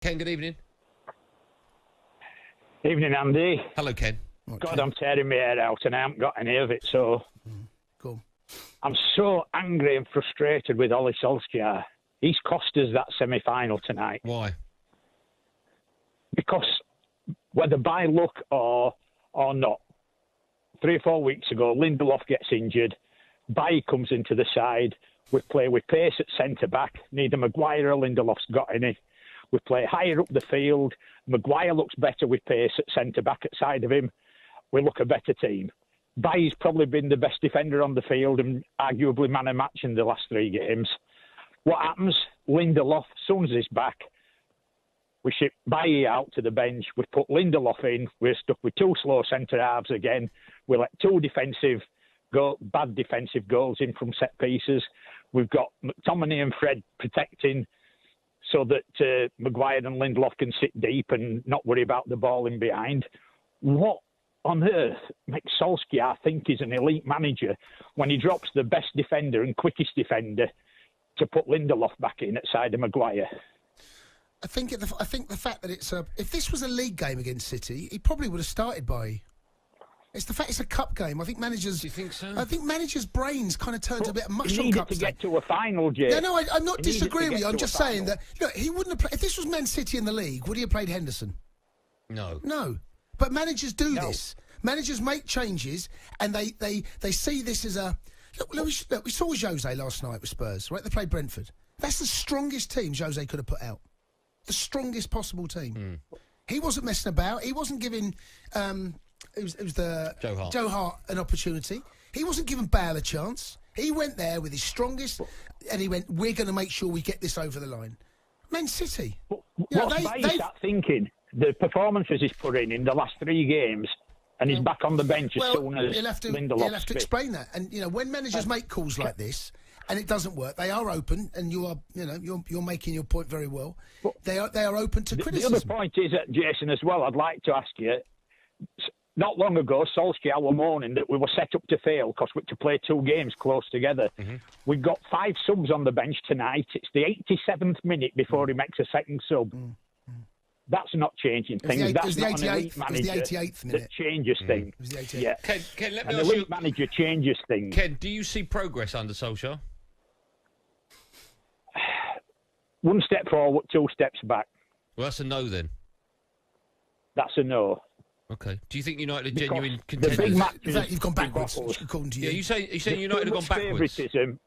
Ken, good evening. Evening, Andy. Hello, Ken. God, I'm tearing my hair out and I haven't got any of it, so... Cool. I'm so angry and frustrated with Ollie Solskjaer. He's cost us that semi-final tonight. Why? Because whether by luck or not, 3 or 4 weeks ago, Lindelof gets injured, Bailly comes into the side, we play with pace at centre-back, neither Maguire or Lindelof's got any. We play higher up the field, Maguire looks better with pace at centre-back at side of him, we look a better team. Bailly's probably been the best defender on the field and arguably man of match in the last 3 games. What happens? Lindelof, as soon as he's back, we ship Bailly out to the bench. We put Lindelof in. We're stuck with 2 slow centre-halves again. We let 2 bad defensive goals in from set pieces. We've got McTominay and Fred protecting so that Maguire and Lindelof can sit deep and not worry about the ball in behind. What on earth makes Solskjaer think he's an elite manager when he drops the best defender and quickest defender to put Lindelof back in at side of Maguire? I think the fact that it's if this was a league game against City, he probably would have started by. It's the fact it's a cup game. I think managers. Do you think so? I think managers' brains kind of turns a bit mush on He cups. needed to get to a final, Jay. No, I'm not disagreeing with you. I'm just saying that look, he wouldn't have played if this was Man City in the league. Would he have played Henderson? No. But managers do this. Managers make changes, and they see this as a look. We saw Jose last night with Spurs. Right, they played Brentford. That's the strongest team Jose could have put out. The strongest possible team. He wasn't messing about. He wasn't giving it was the Joe Hart an opportunity. He wasn't giving Bale a chance. He went there with his strongest, and he went, we're going to make sure we get this over the line. Man City. What's Bailly thinking? The performances he's put in the last 3 games, and he's back on the bench as soon as Lindelof's He'll have to explain that. And, when managers make calls like this, and it doesn't work, they are open, and you're making your point very well. They are open to criticism. The other point is, Jason, as well, I'd like to ask you, not long ago, Solskjaer were moaning that we were set up to fail because we had to play 2 games close together. We've got 5 subs on the bench tonight. It's the 87th minute before he makes a second sub. That's not changing things. That's not an elite manager that changes things. Yeah. Ken, let me an ask you. elite manager changes things. Ken, do you see progress under Solskjaer? 1 step forward, 2 steps back. Well, that's a no then. That's a no. Okay. Do you think United are genuine The contenders? big matches, In fact, you've gone backwards, according to you. Yeah, you say United have gone backwards. Favouritism.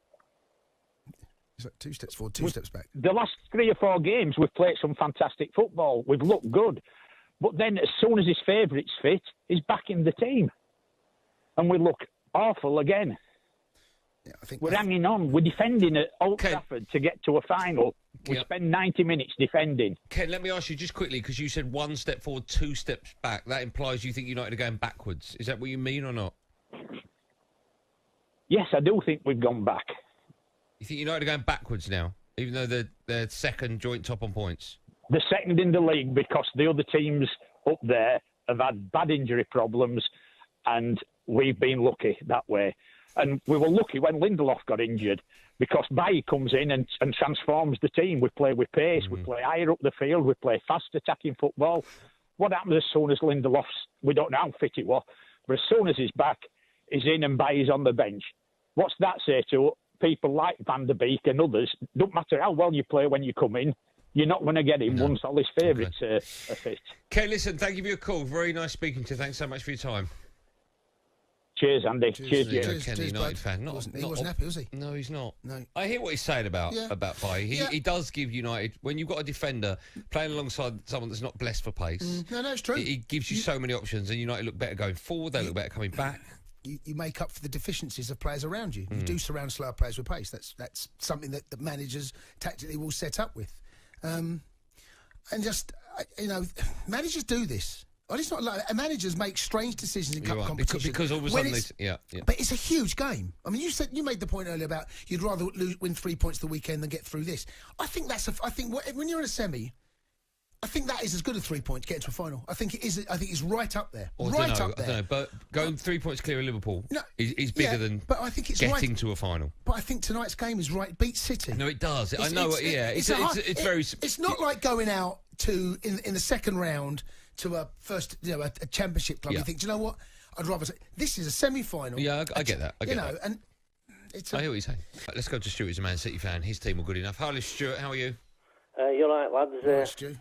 Is that 2 steps forward, 2 steps back? The last 3 or 4 games, we've played some fantastic football. We've looked good. But then as soon as his favourites fit, he's back in the team. And we look awful again. Yeah, I think we're hanging on. We're defending at Old Trafford to get to a final. We spend 90 minutes defending. Ken, let me ask you just quickly, because you said 1 step forward, 2 steps back. That implies you think United are going backwards. Is that what you mean or not? Yes, I do think we've gone back. You think United are going backwards now, even though they're second joint top on points? The second in the league because the other teams up there have had bad injury problems and we've been lucky that way. And we were lucky when Lindelof got injured because Bailly comes in and transforms the team. We play with pace, we play higher up the field, we play fast attacking football. What happens as soon as Lindelof's, we don't know how fit it was, but as soon as he's back, he's in and Bailly's on the bench. What's that say to people like Van der Beek and others? Don't matter how well you play when you come in, you're not going to get him once all his favourites are fit. Ken, listen, thank you for your call. Very nice speaking to you. Thanks so much for your time. Cheers, Andy. Cheers, James. Ken, the United fan. He wasn't happy, was he? No, he's not. No. I hear what he's saying about Bailly. He does give United, when you've got a defender playing alongside someone that's not blessed for pace. No, it's true. He gives you so many options, and United look better going forward. They look better coming back. You make up for the deficiencies of players around you. You do surround slower players with pace. That's something that the managers tactically will set up with. And just, managers do this. Well, it's not like managers make strange decisions in cup competition because all of a sudden But it's a huge game. I mean, you made the point earlier about you'd rather win 3 points the weekend than get through this. I think when you're in a semi, I think that is as good a 3 points to get into a final. I think it is. I think it's right up there. I don't know. But going 3 points clear of Liverpool is bigger than but I think it's getting to a final. But I think tonight's game is right. Beat City. No, it does. I know. It's very. It's not like going out to in the second round to a first, a championship club. You think, do you know what? I'd rather say this is a semi-final. Yeah, I get that. I get that. And I hear what you're saying. Right, let's go to Stuart, who's a Man City fan. His team were good enough. Hello, Stuart. How are you? You're right, lads. Stu.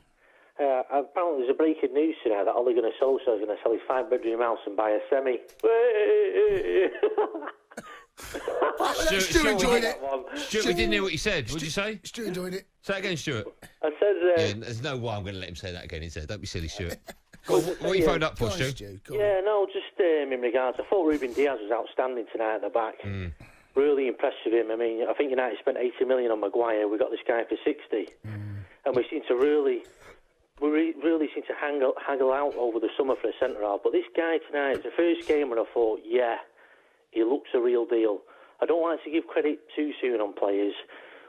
Apparently there's a breaking news tonight that Ole Gunnar Solskjaer is going to sell his 5-bedroom house and buy a semi. Stu enjoyed it. Stuart, we didn't hear what you said. What did you say? Stu enjoyed it. Say that again, Stuart. I said... there's no way I'm going to let him say that again, is there? Don't be silly, Stuart. What are you phoned up for, Stu? Just in regards... I thought Ruben Diaz was outstanding tonight at the back. Really impressed with him. I mean, I think United spent 80 million on Maguire. We got this guy for 60. And we seem to really seem to haggle out over the summer for a centre-half. But this guy tonight, it's the first game when I thought, he looks a real deal. I don't like to give credit too soon on players,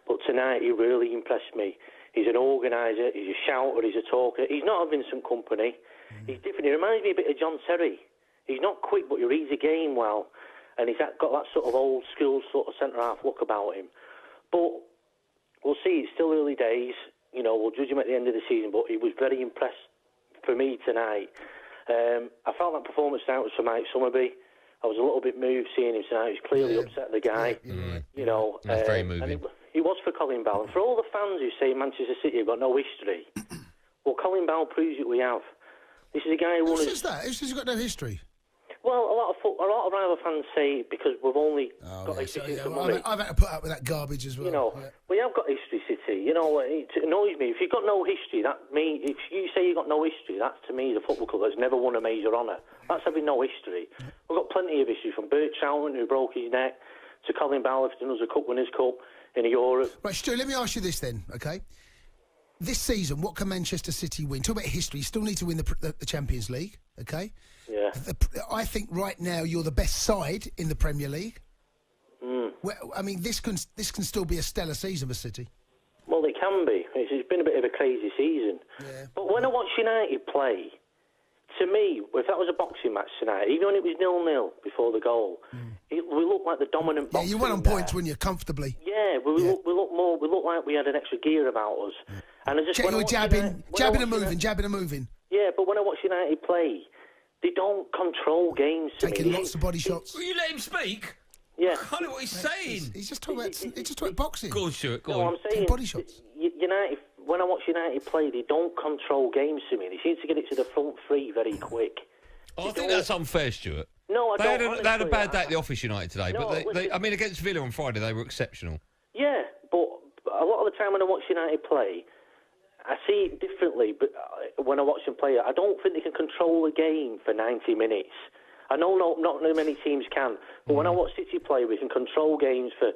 but tonight he really impressed me. He's an organiser, he's a shouter, he's a talker. He's not a Vincent Kompany. He's different. He reminds me a bit of John Terry. He's not quick, but he reads a game well. And he's got that sort of old-school sort of centre-half look about him. But we'll see. It's still early days. We'll judge him at the end of the season, but he was very impressed for me tonight. I felt that performance tonight was for Mike Summerby. I was a little bit moved seeing him tonight. He's clearly upset the guy. That's very moving. And he was for Colin Bell. And for all the fans who say Manchester City have got no history, well, Colin Bell proves it we have. This is a guy who won... Who says that? Who says he's got no history? Well, a lot of rival fans say because we've only got history since money. I've had to put up with that garbage as well. We have got history, City. It annoys me. If you've got no history, if you say you've got no history, that to me is a football club that's never won a major honour. That's having no history. We've got plenty of history, from Bert Chowan, who broke his neck, to Colin Bell lifting us a Cup Winners' Cup in Europe. Right, Stu, let me ask you this then, okay? This season, what can Manchester City win? Talk about history. You still need to win the Champions League, okay? Yeah. I think right now you're the best side in the Premier League. I mean, this can still be a stellar season for City. Well, it can be. It's been a bit of a crazy season. Yeah. But when I watch United play, to me, if that was a boxing match tonight, even when it was 0-0 before the goal, we looked like the dominant boxer. Yeah, you went on points, wouldn't you, comfortably? Yeah, we looked like we had an extra gear about us. And I just you were jabbing and moving. Yeah, but when I watch United play, they don't control games. Taking lots of body shots. Will you let him speak? Yeah. I don't know what he's saying. He's just talking about boxing. Go on, Stuart. Go on. I'm saying body shots. United. When I watch United play, they don't control games to me. They seem to get it to the front three very quick. I think that's unfair, Stuart. No, I don't. They had a bad day at the office, United, today. No, but I mean, against Villa on Friday, they were exceptional. Yeah, but a lot of the time when I watch United play, I see it differently. But when I watch them play, I don't think they can control a game for 90 minutes. I know not many teams can, but when I watch City play, we can control games for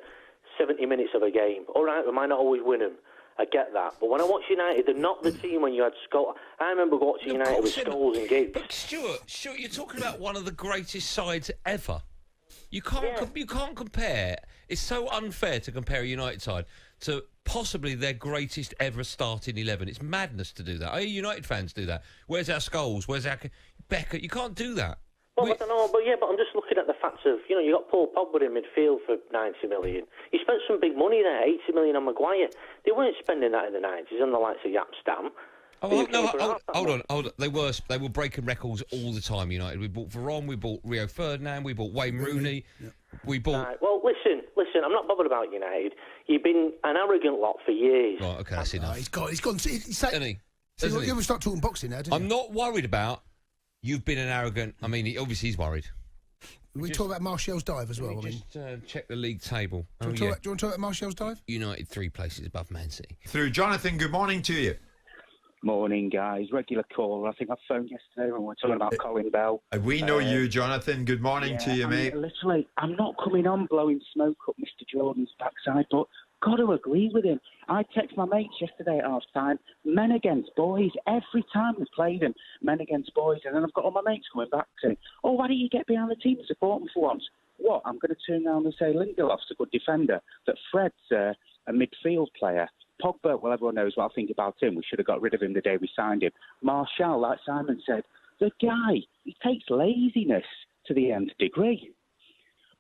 70 minutes of a game. All right, we might not always win them. I get that. But when I watch United, they're not the team when you had Scholes. I remember watching United with Scholes and Giggs. But Stuart, you're talking about one of the greatest sides ever. You can't compare. It's so unfair to compare a United side to possibly their greatest ever starting 11. It's madness to do that. I hear United fans do that. Where's our Scholes? Where's our Becker? You can't do that. Well, I don't know, but I'm just looking at the facts of, you got Paul Pogba in midfield for 90 million. He spent some big money there, 80 million on Maguire. They weren't spending that in the 90s on the likes of Yap Stam. Hold on. They were breaking records all the time, United. We bought Varane, we bought Rio Ferdinand, we bought Wayne Rooney. Yep. We bought... Right, well, listen, I'm not bothered about United. You've been an arrogant lot for years. Right, OK, that's enough. He's gone. Isn't he? You're going to start talking boxing now, I'm not worried about you've been an arrogant... I mean, obviously he's worried. We talk about Martial's dive as well. Check the league table. Do you want to talk about Martial's dive? United 3 places above Man City. Through Jonathan, good morning to you. Morning, guys. Regular caller. I think I phoned yesterday when we were talking about Colin Bell. We know you, Jonathan. Good morning to you, mate. Literally, I'm not coming on blowing smoke up Mr. Jordan's backside, but got to agree with him. I text my mates yesterday at half-time, men against boys. Every time we played them, men against boys. And then I've got all my mates coming back saying, why don't you get behind the team and support them for once? What? I'm going to turn around and say Lindelof's a good defender, that Fred's a midfield player. Pogba, well, everyone knows what I think about him. We should have got rid of him the day we signed him. Martial, like Simon said, the guy, he takes laziness to the nth degree.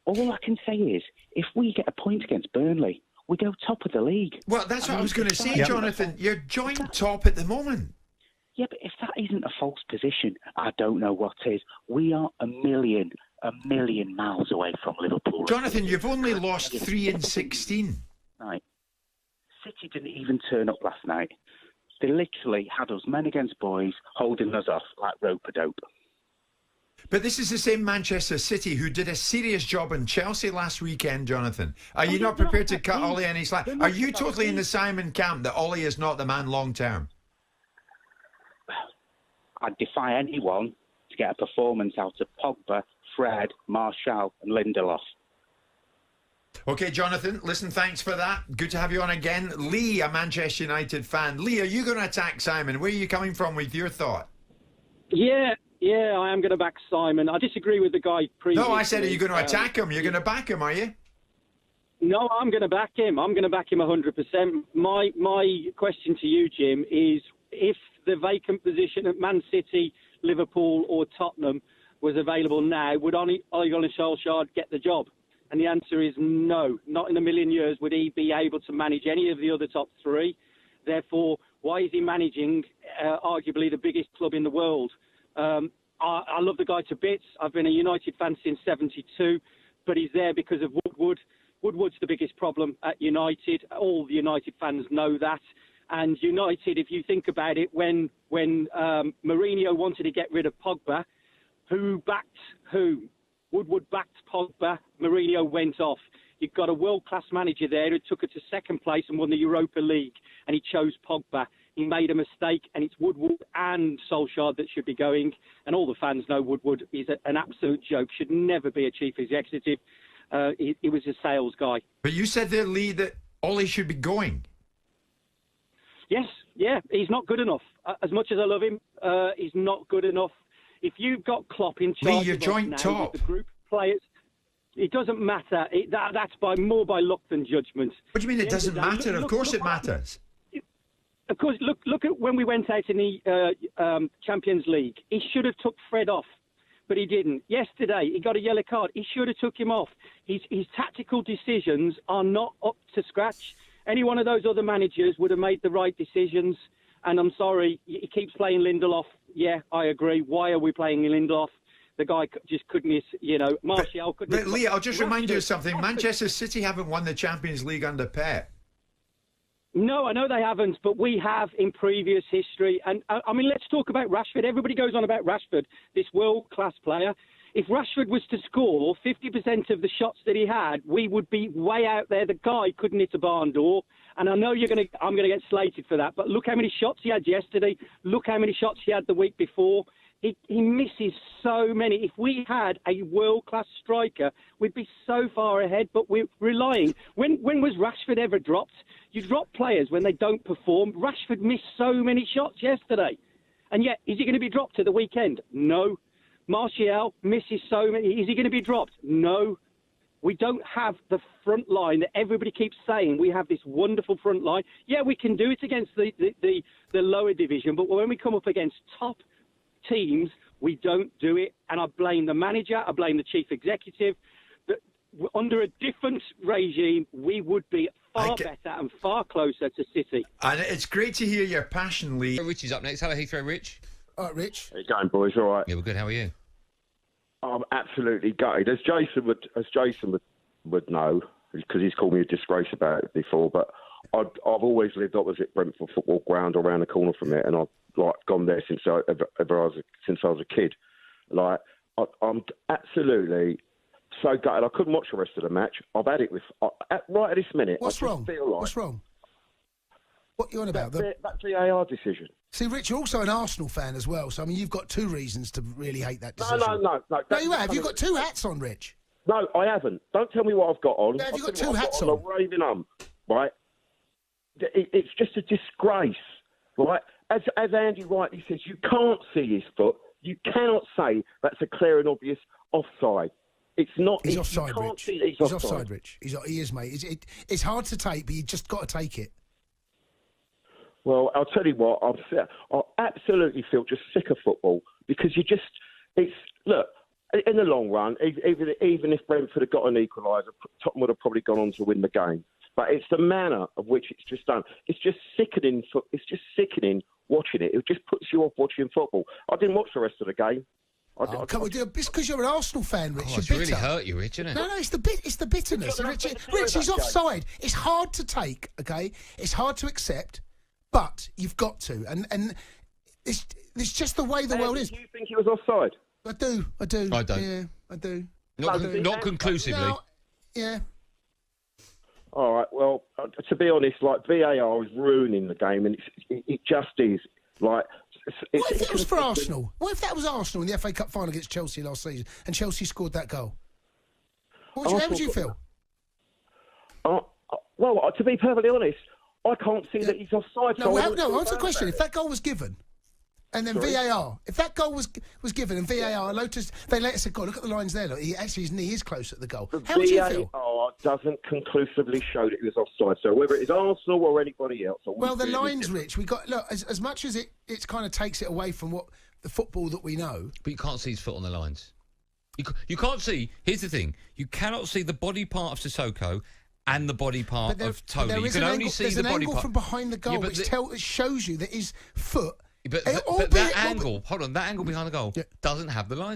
All I can say is, if we get a point against Burnley, we go top of the league. Well, that's what I was going to say, Jonathan. You're joint top at the moment. Yeah, but if that isn't a false position, I don't know what is. We are a million miles away from Liverpool. Jonathan, you've only lost 3 in 16. Right. City didn't even turn up last night. They literally had us men against boys, holding us off like rope-a-dope. But this is the same Manchester City who did a serious job in Chelsea last weekend, Jonathan. Are you not prepared to cut Ollie any slack? Are you totally in the Simon camp that Ollie is not the man long-term? I'd defy anyone to get a performance out of Pogba, Fred, Martial and Lindelof. OK, Jonathan, listen, thanks for that. Good to have you on again. Lee, a Manchester United fan. Lee, are you going to attack Simon? Where are you coming from with your thought? Yeah, I am going to back Simon. I disagree with the guy previously. No, I said, are you going to attack him? You're going to back him, are you? No, I'm going to back him. I'm going to back him 100%. My question to you, Jim, is if the vacant position at Man City, Liverpool or Tottenham was available now, would Ole Gunnar Solskjaer get the job? And the answer is no. Not in a million years would he be able to manage any of the other top three. Therefore, why is he managing arguably the biggest club in the world? I love the guy to bits. I've been a United fan since '72, but he's there because of Woodward. Woodward's the biggest problem at United. All the United fans know that. And United, if you think about it, when Mourinho wanted to get rid of Pogba, who backed who? Woodward backed Pogba. Mourinho went off. You've got a world-class manager there who took it to second place and won the Europa League, and he chose Pogba. He made a mistake, and it's Woodward and Solskjaer that should be going. And all the fans know Woodward is an absolute joke, should never be a chief executive. He was a sales guy. But you said there, Lee, that Ollie should be going. Yes, yeah, he's not good enough. As much as I love him, he's not good enough. If you've got Klopp in charge, Lee, you're joint now top. with the group of players, it doesn't matter. That's more by luck than judgment. What do you mean it doesn't matter? Of course it matters. Of course, look at when we went out in the Champions League. He should have took Fred off, but he didn't. Yesterday, he got a yellow card. He should have took him off. His tactical decisions are not up to scratch. Any one of those other managers would have made the right decisions. And I'm sorry, he keeps playing Lindelof. Yeah, I agree. Why are we playing Lindelof? The guy just couldn't, Martial couldn't. But Lee, I'll just remind you of something. Manchester City haven't won the Champions League under Pep. No, I know they haven't, but we have in previous history. And, I mean, let's talk about Rashford. Everybody goes on about Rashford, this world-class player. If Rashford was to score 50% of the shots that he had, we would be way out there. The guy couldn't hit a barn door. And I know I'm going to get slated for that, but look how many shots he had yesterday. Look how many shots he had the week before. He misses so many. If we had a world-class striker, we'd be so far ahead, but we're relying. When was Rashford ever dropped? You drop players when they don't perform. Rashford missed so many shots yesterday. And yet, is he going to be dropped at the weekend? No. Martial misses so many. Is he going to be dropped? No. We don't have the front line that everybody keeps saying. We have this wonderful front line. Yeah, we can do it against the lower division, but when we come up against top teams, we don't do it. And I blame the manager. I blame the chief executive. But under a different regime, we would be far better and far closer to City. And it's great to hear your passion, Lee. Rich is up next. Hello, Heathrow Rich. All right, Rich. How you going, boys? All right. Yeah, we're good. How are you? I'm absolutely gutted. As Jason would know, because he's called me a disgrace about it before. But I've always lived opposite Brentford football ground, around the corner from it, and I've gone there since I was a kid. I'm absolutely so gutted. I couldn't watch the rest of the match. I've had it with right at this minute. What's wrong? What's wrong? What are you on about? That VAR decision. See, Rich, you're also an Arsenal fan as well, so I mean, you've got two reasons to really hate that decision. No. No, you have. You've got two hats on, Rich. No, I haven't. Don't tell me what I've got on. No, have you got two I've hats got on? A raving right? It's just a disgrace, right? As Andy rightly says, you can't see his foot. You cannot say that's a clear and obvious offside. It's not. He's offside, Rich. He's offside, Rich. He is, mate. It's hard to take, but you just got to take it. Well, I'll tell you what, I absolutely feel just sick of football because look, in the long run, even if Brentford had got an equaliser, Tottenham would have probably gone on to win the game. But it's the manner of which it's just done. It's just sickening. It's just sickening watching it. It just puts you off watching football. I didn't watch the rest of the game. It's because you're an Arsenal fan, Rich. It's you're really bitter. hurt you, Rich, isn't it? No, it's the bitterness. Rich, he's offside. It's hard to take, okay? It's hard to accept, but you've got to. And it's just the way the world is. Do you think he was offside? I do. I don't. Yeah, I do. Not conclusively. No, yeah. All right. Well, to be honest, like VAR is ruining the game, and it just is. Like, what if it was for Arsenal? What if that was Arsenal in the FA Cup final against Chelsea last season, and Chelsea scored that goal? How would you feel? Well, to be perfectly honest, I can't see that he's offside. No, answer the question. If that goal was given, and then VAR, if that goal was given and VAR, they let us say, God, look at the lines there. Look, his knee is close at the goal. How would you feel? VAR doesn't conclusively show that he was offside. So whether it's Arsenal or anybody else, well, the lines, Rich. We got as much as it kind of takes it away from what the football that we know. But you can't see his foot on the lines. You can't see. Here's the thing: you cannot see the body part of Sissoko and the body part of Tony. You can only see the body part from behind the goal, which shows you that his foot. But that angle, hold on, that angle behind the goal doesn't have the lines on.